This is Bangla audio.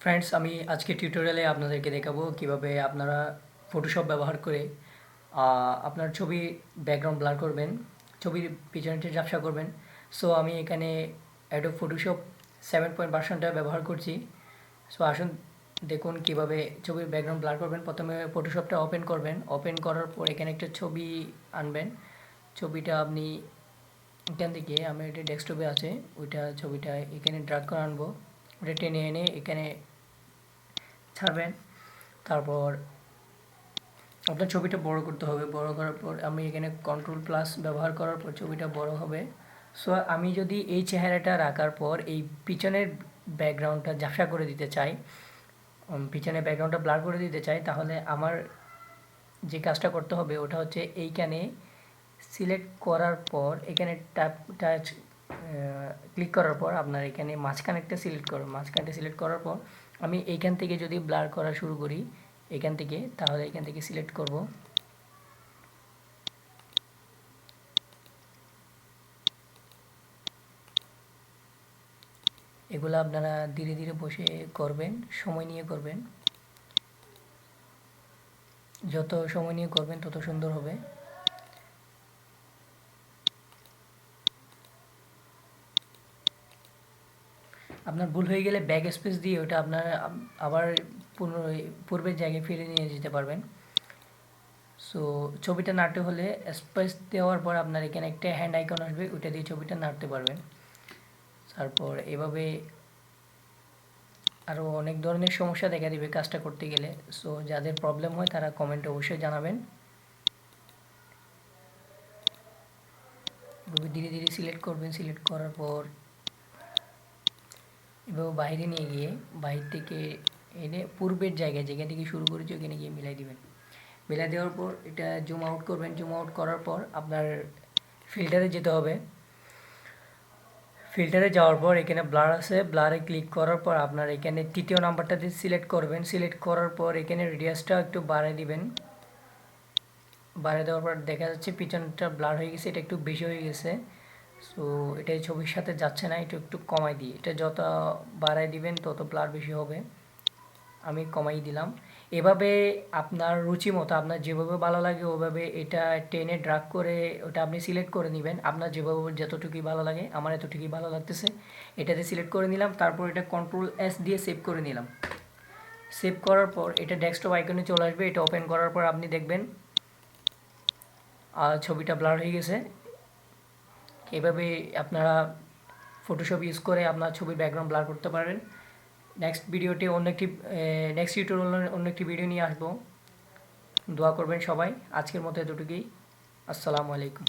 ফ্রেন্ডস, আমি আজকে টিউটোরিয়ালে আপনাদেরকে দেখাবো কিভাবে আপনারা ফটোশপ ব্যবহার করে আপনার ছবি ব্যাকগ্রাউন্ড ব্লার করবেন, ছবির পিছনটি ঝাপসা করবেন। সো আমি এখানে অ্যাডোব ফটোশপ 7 ভার্সনটা ব্যবহার করছি। সো আসুন দেখুন কিভাবে ছবির ব্যাকগ্রাউন্ড ব্লার করবেন। প্রথমে ফটোশপটা ওপেন করবেন। ওপেন করার পর এখানে একটা ছবি আনবেন। ছবিটা আপনি এখান থেকে, আমি এটা ডেস্কটপে আছে, ওইটা ছবিটা এখানে ড্রাগ করে আনবো। ওটা টেনে এনে এখানে ছাড়বেন। তারপর আপনার ছবিটা বড় করতে হবে। বড় করার পর আমি এখানে কন্ট্রোল প্লাস ব্যবহার করার পর ছবিটা বড় হবে। সো আমি যদি এই চেহারাটা রাখার পর এই পিছনের ব্যাকগ্রাউন্ডটা ঝাপসা করে দিতে চাই, পিছনের ব্যাকগ্রাউন্ডটা ব্লার করে দিতে চাই, তাহলে আমার যে কাজটা করতে হবে ওটা হচ্ছে এইখানে সিলেক্ট করার পর এখানে টাচ ক্লিক করার পর আপনার এখানে মাঝখানেরটা সিলেক্ট করুন। মাঝখানটা সিলেক্ট করার পর আমি এইখান থেকে যদি ব্লার করা শুরু করি এখান থেকে, তাহলে এখান থেকে সিলেক্ট করব। এগুলো আপনারা ধীরে ধীরে বসে করবেন, সময় নিয়ে করবেন। যত সময় নিয়ে করবেন তত সুন্দর হবে। আপনার ভুল হয়ে গেলে ব্যাক স্পেস দিয়ে ওটা আপনার আবার পূর্বের জায়গায় ফিরে নিয়ে যেতে পারবেন। সো ছবিটা নাড়তে হলে স্পেস দেওয়ার পর আপনার এখানে একটা হ্যান্ড আইকন আসবে, ওইটা দিয়ে ছবিটা নাড়তে পারবেন। তারপর এভাবে আরও অনেক ধরনের সমস্যা দেখা দিবে কাজটা করতে গেলে। সো যাদের প্রবলেম হয় তারা কমেন্টে অবশ্যই জানাবেন। এভাবে ধীরে ধীরে সিলেক্ট করবেন। সিলেক্ট করার পর এভাবে বাইরে নিয়ে গিয়ে বাইরে থেকে এনে পূর্বের জায়গায় যেখান থেকে শুরু করেছি ওখানে গিয়ে মিলাই দিবেন। মিলাই দেওয়ার পর এটা জুম আউট করবেন। জুম আউট করার পর আপনার ফিল্টারে যেতে হবে। ফিল্টারে যাওয়ার পর এখানে ব্লার আছে, ব্লারে ক্লিক করার পর আপনার এখানে তৃতীয় নাম্বারটাতে সিলেক্ট করবেন। সিলেক্ট করার পর এখানে রেডিয়াসটা একটু বাড়িয়ে দিবেন। বাড়িয়ে দেওয়ার পর দেখা যাচ্ছে পিছনটা ব্লার হয়ে গেছে, এটা একটু বেশি হয়ে গেছে। সো এটা ছবির সাথে যাচ্ছে না, এটা একটু কমাই দিই। এটা যত বাড়াই দিবেন তত ব্লার বেশি হবে। আমি কমাই দিলাম। এভাবে আপনার রুচি মতো, আপনার যেভাবে ভালো লাগে ওভাবে এটা টেনে ড্রাগ করে ওটা আপনি সিলেক্ট করে নেবেন। আপনার যেভাবে যতটুকুই ভালো লাগে, আমার এতটুকুই ভালো লাগতেছে, এটাতে সিলেক্ট করে নিলাম। তারপর এটা কন্ট্রোল এস দিয়ে সেভ করে নিলাম। সেভ করার পর এটা ডেস্কটপ আইকনে চলে আসবে। এটা ওপেন করার পর আপনি দেখবেন ছবিটা ব্লার হয়ে গেছে। এভাবে আপনারা ফটোশপ ইউজ করে আপনার ছবির ব্যাকগ্রাউন্ড ব্লার করতে পারেন। নেক্সট টিউটোরিয়ালে অন্য একটি ভিডিও নিয়ে আসবো। দোয়া করবেন সবাই। আজকের মতো এতটুকুই। আসসালামু আলাইকুম।